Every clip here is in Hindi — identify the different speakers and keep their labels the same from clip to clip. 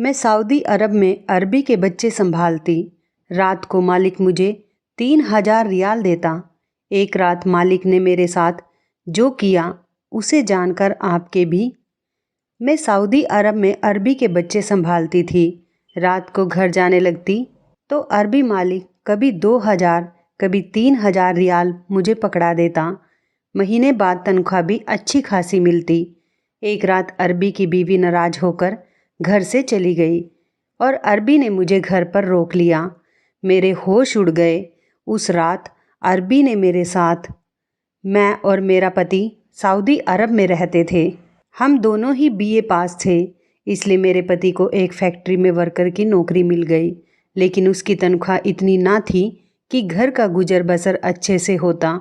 Speaker 1: मैं सऊदी अरब में अरबी के बच्चे संभालती। रात को मालिक मुझे 3,000 रियाल देता। एक रात मालिक ने मेरे साथ जो किया उसे जानकर आपके भी। मैं सऊदी अरब में अरबी के बच्चे संभालती थी। रात को घर जाने लगती तो अरबी मालिक कभी 2,000 कभी 3,000 रियाल मुझे पकड़ा देता। महीने बाद तनख्वाह भी अच्छी खासी मिलती। एक रात अरबी की बीवी नाराज होकर घर से चली गई और अरबी ने मुझे घर पर रोक लिया। मेरे होश उड़ गए। उस रात अरबी ने मेरे साथ, मैं और मेरा पति सऊदी अरब में रहते थे। हम दोनों ही बीए पास थे, इसलिए मेरे पति को एक फैक्ट्री में वर्कर की नौकरी मिल गई, लेकिन उसकी तनख्वाह इतनी ना थी कि घर का गुजर बसर अच्छे से होता।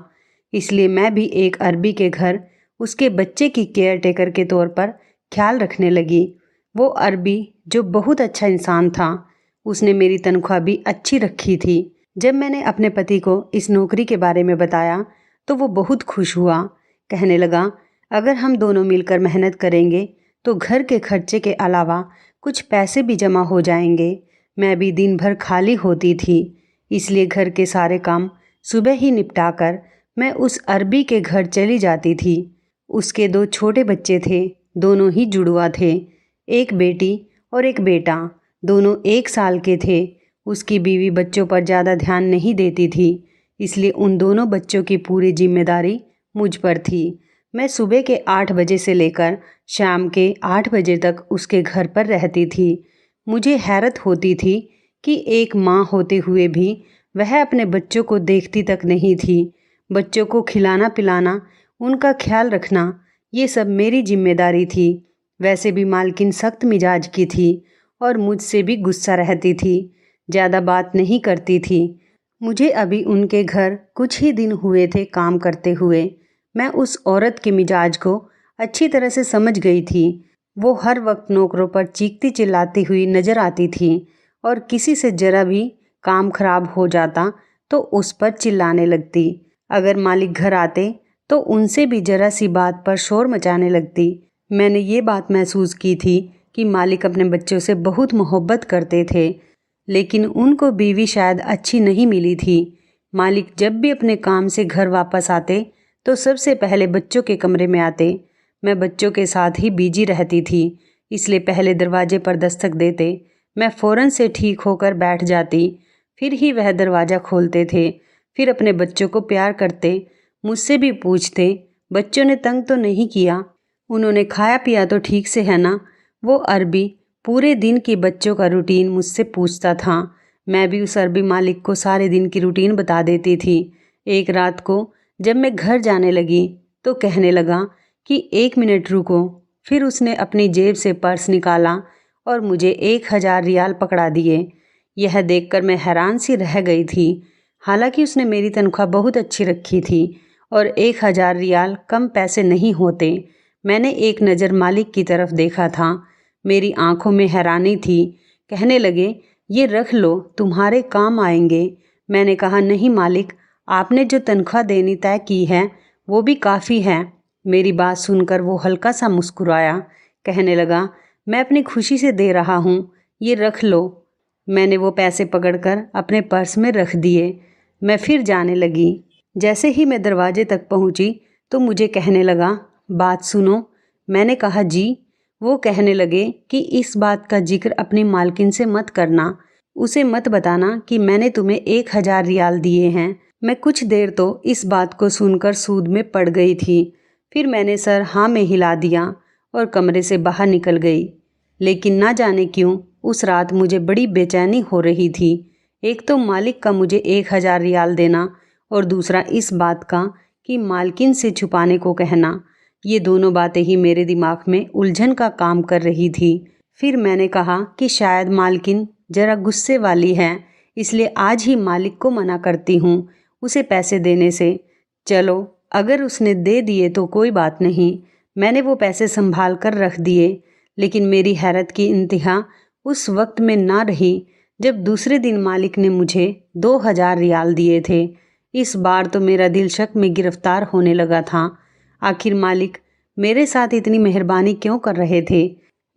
Speaker 1: इसलिए मैं भी एक अरबी के घर उसके बच्चे की केयर टेकर के तौर पर ख्याल रखने लगी। वो अरबी जो बहुत अच्छा इंसान था, उसने मेरी तनख्वाह भी अच्छी रखी थी। जब मैंने अपने पति को इस नौकरी के बारे में बताया तो वो बहुत खुश हुआ। कहने लगा, अगर हम दोनों मिलकर मेहनत करेंगे तो घर के खर्चे के अलावा कुछ पैसे भी जमा हो जाएंगे। मैं भी दिन भर खाली होती थी, इसलिए घर के सारे काम सुबह ही निपटा कर मैं उस अरबी के घर चली जाती थी। उसके 2 छोटे बच्चे थे, दोनों ही जुड़वा थे, एक बेटी और एक बेटा। दोनों 1 साल के थे। उसकी बीवी बच्चों पर ज़्यादा ध्यान नहीं देती थी, इसलिए उन दोनों बच्चों की पूरी जिम्मेदारी मुझ पर थी। मैं सुबह के 8 बजे से लेकर शाम के 8 बजे तक उसके घर पर रहती थी। मुझे हैरत होती थी कि एक माँ होते हुए भी वह अपने बच्चों को देखती तक नहीं थी। बच्चों को खिलाना पिलाना, उनका ख्याल रखना, ये सब मेरी जिम्मेदारी थी। वैसे भी मालकिन सख्त मिजाज की थी और मुझसे भी गुस्सा रहती थी, ज़्यादा बात नहीं करती थी। मुझे अभी उनके घर कुछ ही दिन हुए थे काम करते हुए। मैं उस औरत के मिजाज को अच्छी तरह से समझ गई थी। वो हर वक्त नौकरों पर चीखती चिल्लाती हुई नज़र आती थी और किसी से ज़रा भी काम खराब हो जाता तो उस पर चिल्लाने लगती। अगर मालिक घर आते तो उनसे भी ज़रा सी बात पर शोर मचाने लगती। मैंने ये बात महसूस की थी कि मालिक अपने बच्चों से बहुत मोहब्बत करते थे, लेकिन उनको बीवी शायद अच्छी नहीं मिली थी। मालिक जब भी अपने काम से घर वापस आते तो सबसे पहले बच्चों के कमरे में आते। मैं बच्चों के साथ ही बिजी रहती थी, इसलिए पहले दरवाजे पर दस्तक देते। मैं फ़ौरन से ठीक होकर बैठ जाती, फिर ही वह दरवाज़ा खोलते थे। फिर अपने बच्चों को प्यार करते, मुझसे भी पूछते, बच्चों ने तंग तो नहीं किया, उन्होंने खाया पिया तो ठीक से है ना। वो अरबी पूरे दिन की बच्चों का रूटीन मुझसे पूछता था। मैं भी उस अरबी मालिक को सारे दिन की रूटीन बता देती थी। एक रात को जब मैं घर जाने लगी तो कहने लगा कि 1 मिनट रुको। फिर उसने अपनी जेब से पर्स निकाला और मुझे 1,000 रियाल पकड़ा दिए। यह देखकर मैं हैरान सी रह गई थी। हालांकि उसने मेरी तनख्वाह बहुत अच्छी रखी थी और 1,000 रियाल कम पैसे नहीं होते। मैंने एक नज़र मालिक की तरफ देखा था। मेरी आंखों में हैरानी थी। कहने लगे, ये रख लो, तुम्हारे काम आएंगे। मैंने कहा, नहीं मालिक, आपने जो तनख्वाह देनी तय की है वो भी काफ़ी है। मेरी बात सुनकर वो हल्का सा मुस्कुराया। कहने लगा, मैं अपनी खुशी से दे रहा हूँ, ये रख लो। मैंने वो पैसे पकड़कर अपने पर्स में रख दिए। मैं फिर जाने लगी। जैसे ही मैं दरवाजे तक पहुँची तो मुझे कहने लगा, बात सुनो। मैंने कहा, जी। वो कहने लगे कि इस बात का जिक्र अपनी मालकिन से मत करना, उसे मत बताना कि मैंने तुम्हें 1,000 रियाल दिए हैं। मैं कुछ देर तो इस बात को सुनकर सूद में पड़ गई थी। फिर मैंने सर हाँ में हिला दिया और कमरे से बाहर निकल गई। लेकिन ना जाने क्यों उस रात मुझे बड़ी बेचैनी हो रही थी। एक तो मालिक का मुझे 1,000 रियाल देना और दूसरा इस बात का कि मालकिन से छुपाने को कहना। ये दोनों बातें ही मेरे दिमाग में उलझन का काम कर रही थी। फिर मैंने कहा कि शायद मालकिन ज़रा गुस्से वाली है, इसलिए आज ही मालिक को मना करती हूँ उसे पैसे देने से। चलो, अगर उसने दे दिए तो कोई बात नहीं। मैंने वो पैसे संभाल कर रख दिए, लेकिन मेरी हैरत की इंतहा उस वक्त में ना रही जब दूसरे दिन मालिक ने मुझे 2,000 रियाल दिए थे। इस बार तो मेरा दिल शक में गिरफ्तार होने लगा था। आखिर मालिक मेरे साथ इतनी मेहरबानी क्यों कर रहे थे?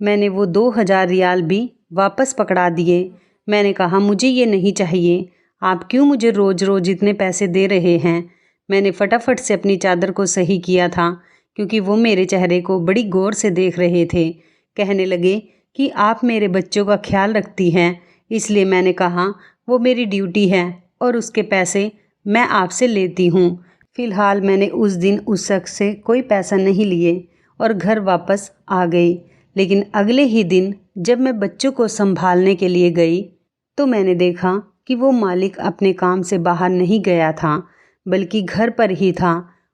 Speaker 1: मैंने वो 2,000 रियाल भी वापस पकड़ा दिए। मैंने कहा, मुझे ये नहीं चाहिए। आप क्यों मुझे रोज़ रोज़ इतने पैसे दे रहे हैं? मैंने फटाफट से अपनी चादर को सही किया था, क्योंकि वो मेरे चेहरे को बड़ी गौर से देख रहे थे। कहने लगे कि आप मेरे बच्चों का ख्याल रखती हैं, इसलिए मैंने कहा वो मेरी ड्यूटी है और उसके पैसे मैं आपसे लेती हूँ। फ़िलहाल मैंने उस दिन उस शख्स से कोई पैसा नहीं लिए और घर वापस आ गई। लेकिन अगले ही दिन जब मैं बच्चों को संभालने के लिए गई तो मैंने देखा कि वो मालिक अपने काम से बाहर नहीं गया था, बल्कि घर पर ही था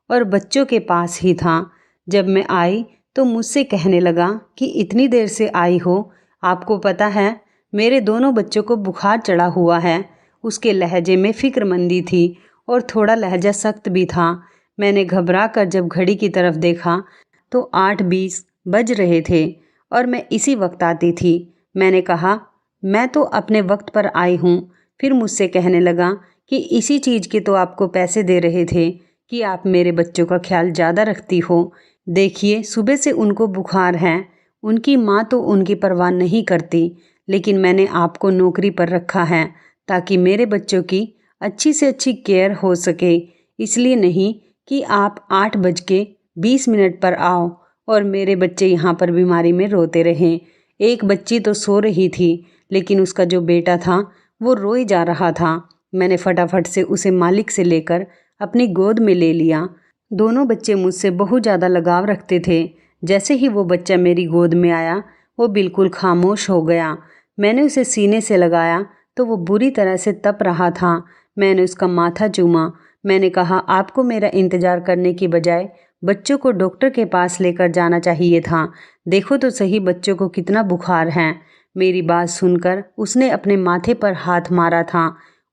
Speaker 1: और बच्चों के पास ही था। जब मैं आई तो मुझसे कहने लगा कि इतनी देर से आई हो, आपको पता है मेरे दोनों बच्चों को बुखार चढ़ा हुआ है। उसके लहजे में फ़िक्रमंदी थी और थोड़ा लहजा सख्त भी था। मैंने घबरा कर जब घड़ी की तरफ देखा तो 8:20 बज रहे थे और मैं इसी वक्त आती थी। मैंने कहा, मैं तो अपने वक्त पर आई हूँ। फिर मुझसे कहने लगा कि इसी चीज़ के तो आपको पैसे दे रहे थे कि आप मेरे बच्चों का ख्याल ज़्यादा रखती हो। देखिए, सुबह से उनको बुखार है। उनकी माँ तो उनकी परवाह नहीं करती, लेकिन मैंने आपको नौकरी पर रखा है ताकि मेरे बच्चों की अच्छी से अच्छी केयर हो सके। इसलिए नहीं कि आप 8:20 पर आओ और मेरे बच्चे यहाँ पर बीमारी में रोते रहें। एक बच्ची तो सो रही थी, लेकिन उसका जो बेटा था वो रोए जा रहा था। मैंने फटाफट से उसे मालिक से लेकर अपनी गोद में ले लिया। दोनों बच्चे मुझसे बहुत ज़्यादा लगाव रखते थे। जैसे ही वो बच्चा मेरी गोद में आया, वो बिल्कुल खामोश हो गया। मैंने उसे सीने से लगाया तो वो बुरी तरह से तप रहा था। मैंने उसका माथा चूमा। मैंने कहा, आपको मेरा इंतज़ार करने की बजाय बच्चों को डॉक्टर के पास लेकर जाना चाहिए था। देखो तो सही बच्चों को कितना बुखार है। मेरी बात सुनकर उसने अपने माथे पर हाथ मारा था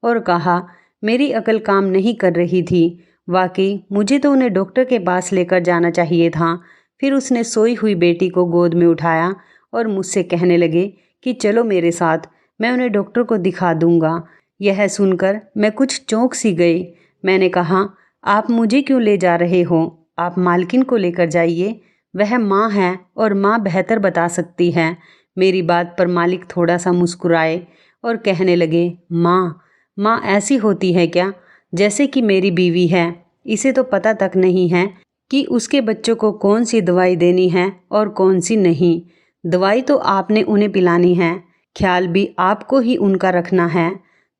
Speaker 1: और कहा, मेरी अकल काम नहीं कर रही थी। वाकई मुझे तो उन्हें डॉक्टर के पास लेकर जाना चाहिए था। फिर उसने सोई हुई बेटी को गोद में उठाया और मुझसे कहने लगे कि चलो मेरे साथ, मैं उन्हें डॉक्टर को दिखा दूंगा। यह सुनकर मैं कुछ चौंक सी गई। मैंने कहा, आप मुझे क्यों ले जा रहे हो? आप मालकिन को लेकर जाइए, वह माँ है और माँ बेहतर बता सकती है। मेरी बात पर मालिक थोड़ा सा मुस्कुराए और कहने लगे, माँ ऐसी होती है क्या? जैसे कि मेरी बीवी है, इसे तो पता तक नहीं है कि उसके बच्चों को कौन सी दवाई देनी है और कौन सी नहीं। दवाई तो आपने उन्हें पिलानी है, ख्याल भी आपको ही उनका रखना है।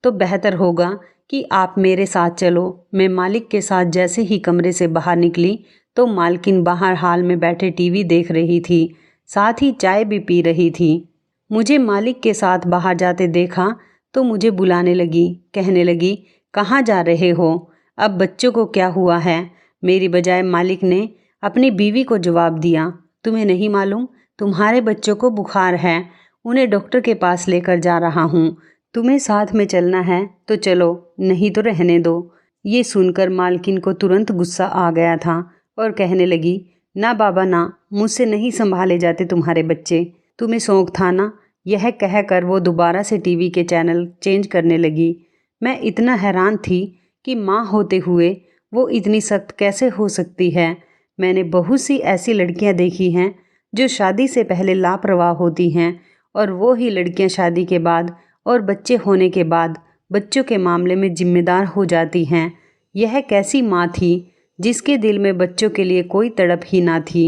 Speaker 1: तो बेहतर होगा कि आप मेरे साथ चलो। मैं मालिक के साथ जैसे ही कमरे से बाहर निकली तो मालकिन बाहर हाल में बैठे टीवी देख रही थी, साथ ही चाय भी पी रही थी। मुझे मालिक के साथ बाहर जाते देखा तो मुझे बुलाने लगी। कहने लगी, कहाँ जा रहे हो? अब बच्चों को क्या हुआ है? मेरी बजाय मालिक ने अपनी बीवी को जवाब दिया, तुम्हें नहीं मालूम? तुम्हारे बच्चों को बुखार है, उन्हें डॉक्टर के पास लेकर जा रहा हूँ। तुम्हें साथ में चलना है तो चलो, नहीं तो रहने दो। ये सुनकर मालकिन को तुरंत गुस्सा आ गया था और कहने लगी, ना बाबा ना, मुझसे नहीं संभाले जाते तुम्हारे बच्चे। तुम्हें शौक था ना? यह कहकर वो दोबारा से टीवी के चैनल चेंज करने लगी। मैं इतना हैरान थी कि माँ होते हुए वो इतनी सख्त कैसे हो सकती है। मैंने बहुत सी ऐसी लड़कियां देखी हैं जो शादी से पहले लापरवाह होती हैं और वो ही लड़कियां शादी के बाद और बच्चे होने के बाद बच्चों के मामले में जिम्मेदार हो जाती हैं। यह कैसी माँ थी जिसके दिल में बच्चों के लिए कोई तड़प ही ना थी।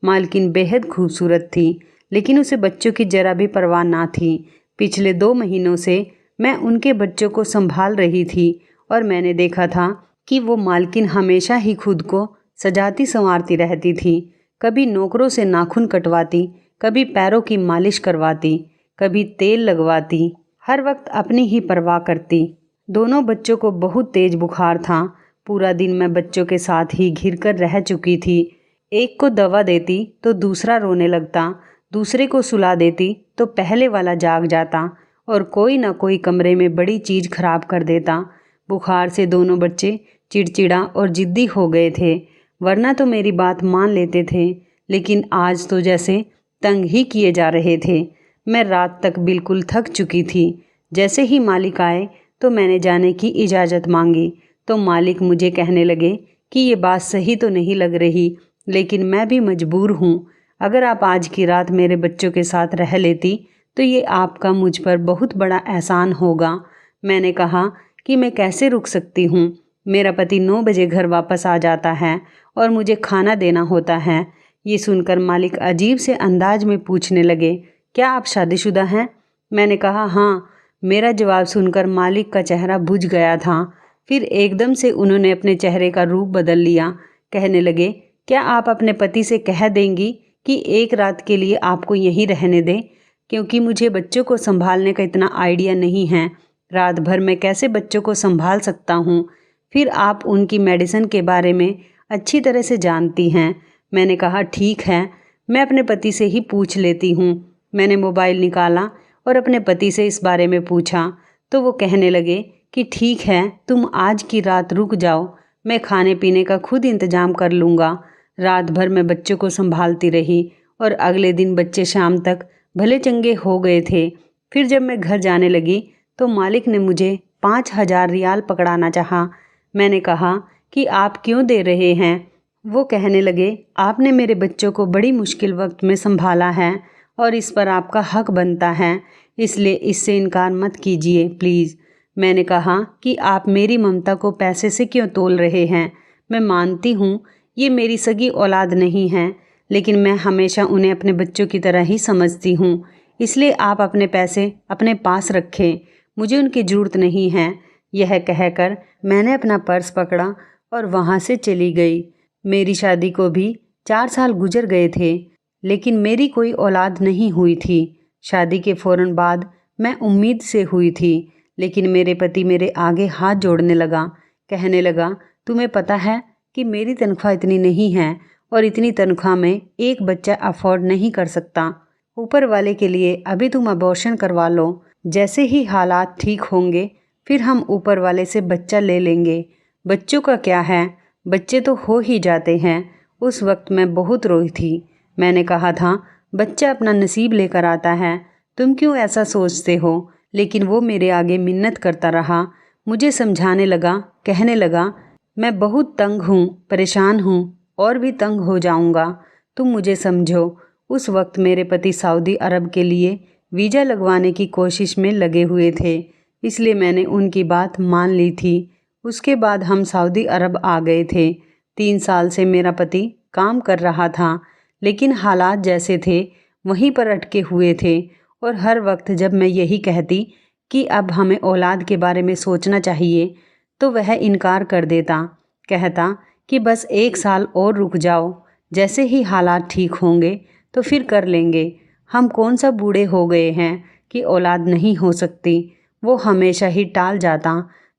Speaker 1: मालकिन बेहद खूबसूरत थी, लेकिन उसे बच्चों की जरा भी परवाह ना थी। पिछले 2 महीनों से मैं उनके बच्चों को संभाल रही थी और मैंने देखा था कि वो मालकिन हमेशा ही खुद को सजाती संवारती रहती थी। कभी नौकरों से नाखून कटवाती, कभी पैरों की मालिश करवाती, कभी तेल लगवाती, हर वक्त अपनी ही परवाह करती। दोनों बच्चों को बहुत तेज बुखार था। पूरा दिन मैं बच्चों के साथ ही घिर कर रह चुकी थी। एक को दवा देती तो दूसरा रोने लगता, दूसरे को सुला देती तो पहले वाला जाग जाता और कोई ना कोई कमरे में बड़ी चीज़ खराब कर देता। बुखार से दोनों बच्चे चिड़चिड़ा और जिद्दी हो गए थे, वरना तो मेरी बात मान लेते थे, लेकिन आज तो जैसे तंग ही किए जा रहे थे। मैं रात तक बिल्कुल थक चुकी थी। जैसे ही मालिक आए तो मैंने जाने की इजाज़त मांगी तो मालिक मुझे कहने लगे कि ये बात सही तो नहीं लग रही, लेकिन मैं भी मजबूर हूँ। अगर आप आज की रात मेरे बच्चों के साथ रह लेती तो ये आपका मुझ पर बहुत बड़ा एहसान होगा। मैंने कहा कि मैं कैसे रुक सकती हूँ। मेरा पति 9 बजे घर वापस आ जाता है और मुझे खाना देना होता है। ये सुनकर मालिक अजीब से अंदाज में पूछने लगे, क्या आप शादीशुदा हैं? मैंने कहा हाँ। मेरा जवाब सुनकर मालिक का चेहरा बुझ गया था। फिर एकदम से उन्होंने अपने चेहरे का रूप बदल लिया। कहने लगे, क्या आप अपने पति से कह देंगी कि एक रात के लिए आपको यहीं रहने दें, क्योंकि मुझे बच्चों को संभालने का इतना आइडिया नहीं है। रात भर मैं कैसे बच्चों को संभाल सकता हूँ? फिर आप उनकी मेडिसिन के बारे में अच्छी तरह से जानती हैं। मैंने कहा ठीक है, मैं अपने पति से ही पूछ लेती हूँ। मैंने मोबाइल निकाला और अपने पति से इस बारे में पूछा तो वो कहने लगे कि ठीक है, तुम आज की रात रुक जाओ, मैं खाने पीने का खुद इंतजाम कर लूँगा। रात भर मैं बच्चों को संभालती रही और अगले दिन बच्चे शाम तक भले चंगे हो गए थे। फिर जब मैं घर जाने लगी तो मालिक ने मुझे 5,000 रियाल पकड़ाना चाहा। मैंने कहा कि आप क्यों दे रहे हैं? वो कहने लगे, आपने मेरे बच्चों को बड़ी मुश्किल वक्त में संभाला है और इस पर आपका हक बनता है, इसलिए इससे इनकार मत कीजिए प्लीज़। मैंने कहा कि आप मेरी ममता को पैसे से क्यों तोल रहे हैं? मैं मानती हूँ ये मेरी सगी औलाद नहीं है, लेकिन मैं हमेशा उन्हें अपने बच्चों की तरह ही समझती हूँ, इसलिए आप अपने पैसे अपने पास रखें, मुझे उनकी ज़रूरत नहीं है। यह कहकर मैंने अपना पर्स पकड़ा और वहाँ से चली गई। मेरी शादी को भी 4 साल गुजर गए थे, लेकिन मेरी कोई औलाद नहीं हुई थी। शादी के फ़ौरन बाद मैं उम्मीद से हुई थी, लेकिन मेरे पति मेरे आगे हाथ जोड़ने लगा। कहने लगा, तुम्हें पता है कि मेरी तनख्वाह इतनी नहीं है और इतनी तनख्वाह में एक बच्चा अफोर्ड नहीं कर सकता। ऊपर वाले के लिए अभी तुम अबॉर्शन करवा लो, जैसे ही हालात ठीक होंगे फिर हम ऊपर वाले से बच्चा ले लेंगे। बच्चों का क्या है, बच्चे तो हो ही जाते हैं। उस वक्त मैं बहुत रोई थी। मैंने कहा था, बच्चा अपना नसीब लेकर आता है, तुम क्यों ऐसा सोचते हो? लेकिन वो मेरे आगे मिन्नत करता रहा। मुझे समझाने लगा, कहने लगा, मैं बहुत तंग हूँ, परेशान हूँ और भी तंग हो जाऊँगा, तुम मुझे समझो। उस वक्त मेरे पति सऊदी अरब के लिए वीज़ा लगवाने की कोशिश में लगे हुए थे, इसलिए मैंने उनकी बात मान ली थी। उसके बाद हम सऊदी अरब आ गए थे। 3 साल से मेरा पति काम कर रहा था, लेकिन हालात जैसे थे वहीं पर अटके हुए थे और हर वक्त जब मैं यही कहती कि अब हमें औलाद के बारे में सोचना चाहिए तो वह इनकार कर देता, कहता कि बस 1 साल और रुक जाओ, जैसे ही हालात ठीक होंगे तो फिर कर लेंगे। हम कौन सा बूढ़े हो गए हैं कि औलाद नहीं हो सकती। वो हमेशा ही टाल जाता,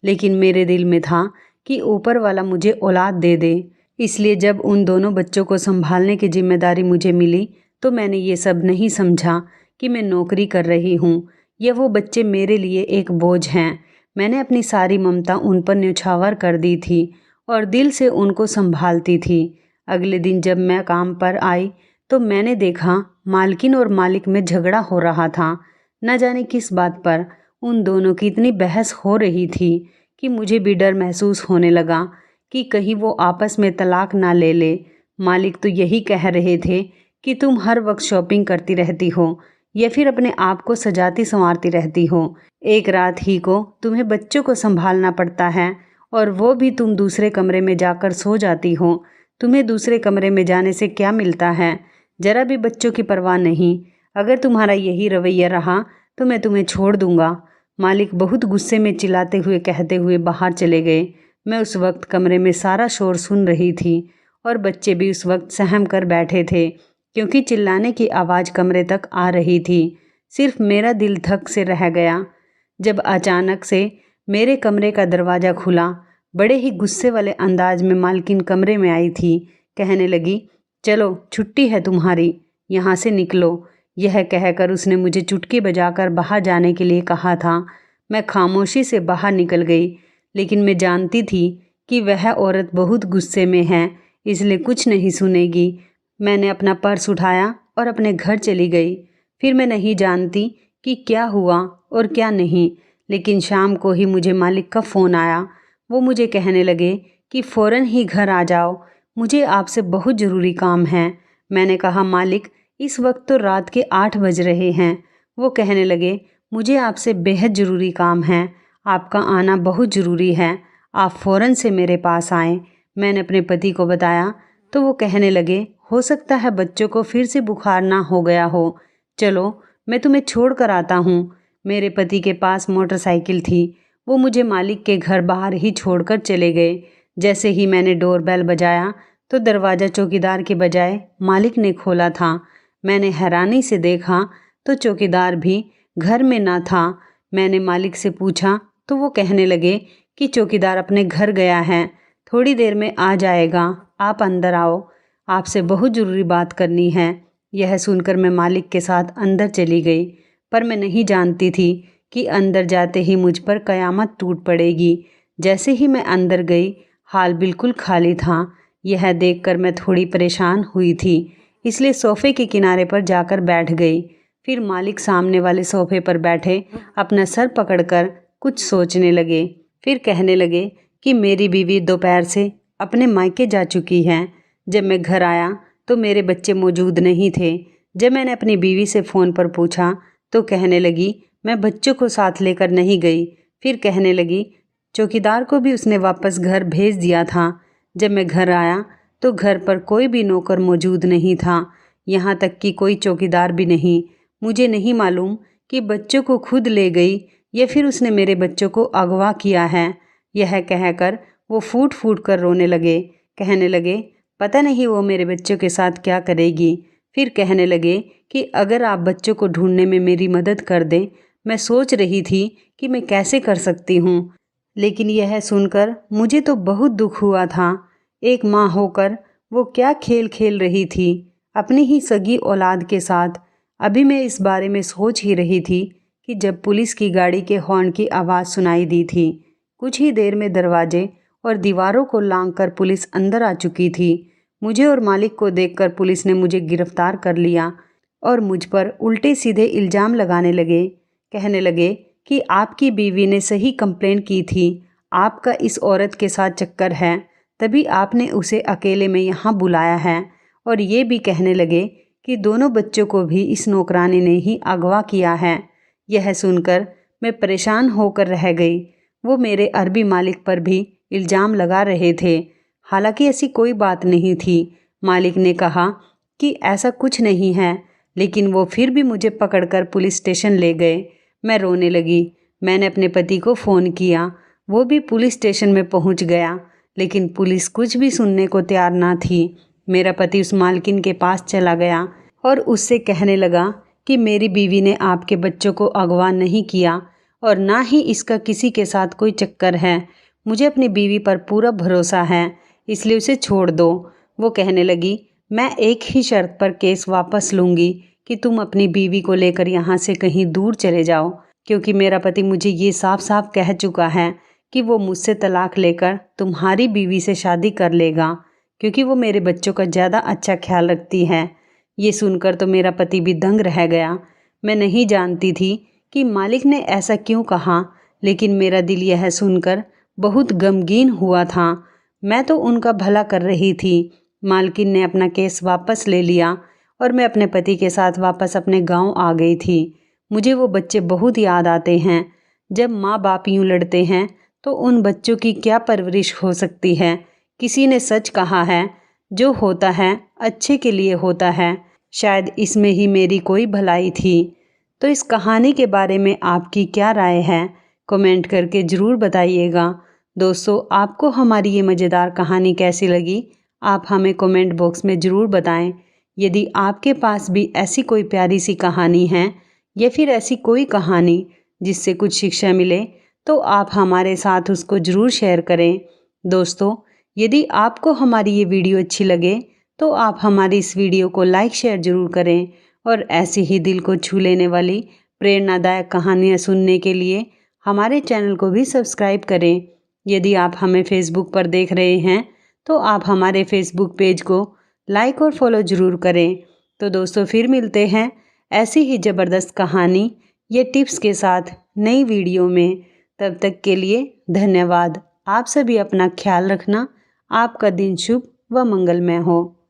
Speaker 1: लेकिन मेरे दिल में था कि ऊपर वाला मुझे औलाद दे दे। इसलिए जब उन दोनों बच्चों को संभालने की जिम्मेदारी मुझे मिली तो मैंने ये सब नहीं समझा कि मैं नौकरी कर रही हूँ या वो बच्चे मेरे लिए एक बोझ हैं। मैंने अपनी सारी ममता उन पर न्यौछावर कर दी थी और दिल से उनको संभालती थी। अगले दिन जब मैं काम पर आई तो मैंने देखा मालकिन और मालिक में झगड़ा हो रहा था। न जाने किस बात पर उन दोनों की इतनी बहस हो रही थी कि मुझे भी डर महसूस होने लगा कि कहीं वो आपस में तलाक ना ले ले। मालिक तो यही कह रहे थे कि तुम हर वक्त शॉपिंग करती रहती हो या फिर अपने आप को सजाती संवारती रहती हो। एक रात ही को तुम्हें बच्चों को संभालना पड़ता है और वो भी तुम दूसरे कमरे में जाकर सो जाती हो। तुम्हें दूसरे कमरे में जाने से क्या मिलता है? जरा भी बच्चों की परवाह नहीं। अगर तुम्हारा यही रवैया रहा तो मैं तुम्हें छोड़ दूंगा। मालिक बहुत गुस्से में चिल्लाते हुए कहते हुए बाहर चले गए। मैं उस वक्त कमरे में सारा शोर सुन रही थी और बच्चे भी उस वक्त सहम कर बैठे थे, क्योंकि चिल्लाने की आवाज़ कमरे तक आ रही थी। सिर्फ मेरा दिल धक से रह गया जब अचानक से मेरे कमरे का दरवाज़ा खुला। बड़े ही गुस्से वाले अंदाज में मालकिन कमरे में आई थी। कहने लगी, चलो छुट्टी है तुम्हारी, यहाँ से निकलो। यह कहकर उसने मुझे चुटकी बजाकर बाहर जाने के लिए कहा था। मैं खामोशी से बाहर निकल गई, लेकिन मैं जानती थी कि वह औरत बहुत गुस्से में है, इसलिए कुछ नहीं सुनेगी। मैंने अपना पर्स उठाया और अपने घर चली गई। फिर मैं नहीं जानती कि क्या हुआ और क्या नहीं, लेकिन शाम को ही मुझे मालिक का फ़ोन आया। वो मुझे कहने लगे कि फ़ौरन ही घर आ जाओ, मुझे आपसे बहुत ज़रूरी काम है। मैंने कहा, मालिक इस वक्त तो रात के 8 बज रहे हैं, वो कहने लगे, मुझे आपसे बेहद ज़रूरी काम है, आपका आना बहुत ज़रूरी है, आप फ़ौरन से मेरे पास आएँ। मैंने अपने पति को बताया तो वो कहने लगे, हो सकता है बच्चों को फिर से बुखार ना हो गया हो, चलो मैं तुम्हें छोड़ कर आता हूँ। मेरे पति के पास मोटरसाइकिल थी, वो मुझे मालिक के घर बाहर ही छोड़कर चले गए। जैसे ही मैंने डोरबेल बजाया तो दरवाज़ा चौकीदार के बजाय मालिक ने खोला था। मैंने हैरानी से देखा तो चौकीदार भी घर में ना था। मैंने मालिक से पूछा तो वो कहने लगे कि चौकीदार अपने घर गया है, थोड़ी देर में आ जाएगा, आप अंदर आओ, आपसे बहुत ज़रूरी बात करनी है। यह सुनकर मैं मालिक के साथ अंदर चली गई, पर मैं नहीं जानती थी कि अंदर जाते ही मुझ पर कयामत टूट पड़ेगी। जैसे ही मैं अंदर गई, हाल बिल्कुल खाली था। यह देखकर मैं थोड़ी परेशान हुई थी, इसलिए सोफ़े के किनारे पर जाकर बैठ गई। फिर मालिक सामने वाले सोफ़े पर बैठे अपना सर पकड़कर कुछ सोचने लगे। फिर कहने लगे कि मेरी बीवी दोपहर से अपने मायके जा चुकी है। जब मैं घर आया तो मेरे बच्चे मौजूद नहीं थे। जब मैंने अपनी बीवी से फ़ोन पर पूछा तो कहने लगी, मैं बच्चों को साथ लेकर नहीं गई। फिर कहने लगी, चौकीदार को भी उसने वापस घर भेज दिया था। जब मैं घर आया तो घर पर कोई भी नौकर मौजूद नहीं था, यहाँ तक कि कोई चौकीदार भी नहीं। मुझे नहीं मालूम कि बच्चों को खुद ले गई या फिर उसने मेरे बच्चों को अगवा किया है। यह कहकर वो फूट फूट कर रोने लगे। कहने लगे, पता नहीं वो मेरे बच्चों के साथ क्या करेगी। फिर कहने लगे कि अगर आप बच्चों को ढूंढने में मेरी मदद कर दें। मैं सोच रही थी कि मैं कैसे कर सकती हूँ, लेकिन यह सुनकर मुझे तो बहुत दुख हुआ था। एक माँ होकर वो क्या खेल खेल रही थी अपनी ही सगी औलाद के साथ। अभी मैं इस बारे में सोच ही रही थी कि जब पुलिस की गाड़ी के हॉर्न की आवाज़ सुनाई दी थी। कुछ ही देर में दरवाजे और दीवारों को लांघकर पुलिस अंदर आ चुकी थी। मुझे और मालिक को देखकर पुलिस ने मुझे गिरफ्तार कर लिया और मुझ पर उल्टे सीधे इल्ज़ाम लगाने लगे। कहने लगे कि आपकी बीवी ने सही कंप्लेन की थी, आपका इस औरत के साथ चक्कर है, तभी आपने उसे अकेले में यहाँ बुलाया है। और ये भी कहने लगे कि दोनों बच्चों को भी इस नौकरानी ने ही अगवा किया है। यह सुनकर मैं परेशान होकर रह गई। वो मेरे अरबी मालिक पर भी इल्ज़ाम लगा रहे थे, हालांकि ऐसी कोई बात नहीं थी। मालिक ने कहा कि ऐसा कुछ नहीं है, लेकिन वो फिर भी मुझे पकड़कर पुलिस स्टेशन ले गए। मैं रोने लगी। मैंने अपने पति को फ़ोन किया, वो भी पुलिस स्टेशन में पहुंच गया, लेकिन पुलिस कुछ भी सुनने को तैयार ना थी। मेरा पति उस मालकिन के पास चला गया और उससे कहने लगा कि मेरी बीवी ने आपके बच्चों को अगवा नहीं किया और ना ही इसका किसी के साथ कोई चक्कर है। मुझे अपनी बीवी पर पूरा भरोसा है, इसलिए उसे छोड़ दो। वो कहने लगी, मैं एक ही शर्त पर केस वापस लूँगी कि तुम अपनी बीवी को लेकर यहाँ से कहीं दूर चले जाओ, क्योंकि मेरा पति मुझे ये साफ साफ कह चुका है कि वो मुझसे तलाक लेकर तुम्हारी बीवी से शादी कर लेगा, क्योंकि वो मेरे बच्चों का ज़्यादा अच्छा ख्याल रखती है। ये सुनकर तो मेरा पति भी दंग रह गया। मैं नहीं जानती थी कि मालिक ने ऐसा क्यों कहा, लेकिन मेरा दिल यह सुनकर बहुत गमगीन हुआ था। मैं तो उनका भला कर रही थी। मालकिन ने अपना केस वापस ले लिया और मैं अपने पति के साथ वापस अपने गांव आ गई थी। मुझे वो बच्चे बहुत याद आते हैं। जब माँ बाप यूँ लड़ते हैं तो उन बच्चों की क्या परवरिश हो सकती है। किसी ने सच कहा है, जो होता है अच्छे के लिए होता है। शायद इसमें ही मेरी कोई भलाई थी। तो इस कहानी के बारे में आपकी क्या राय है, कमेंट करके ज़रूर बताइएगा। दोस्तों, आपको हमारी ये मज़ेदार कहानी कैसी लगी, आप हमें कमेंट बॉक्स में ज़रूर बताएं। यदि आपके पास भी ऐसी कोई प्यारी सी कहानी है या फिर ऐसी कोई कहानी जिससे कुछ शिक्षा मिले, तो आप हमारे साथ उसको ज़रूर शेयर करें। दोस्तों, यदि आपको हमारी ये वीडियो अच्छी लगे तो आप हमारी इस वीडियो को लाइक शेयर ज़रूर करें और ऐसी ही दिल को छू लेने वाली प्रेरणादायक कहानियाँ सुनने के लिए हमारे चैनल को भी सब्सक्राइब करें। यदि आप हमें फेसबुक पर देख रहे हैं तो आप हमारे फेसबुक पेज को लाइक और फॉलो ज़रूर करें। तो दोस्तों, फिर मिलते हैं ऐसी ही ज़बरदस्त कहानी या टिप्स के साथ नई वीडियो में। तब तक के लिए धन्यवाद। आप सभी अपना ख्याल रखना। आपका दिन शुभ व मंगलमय हो।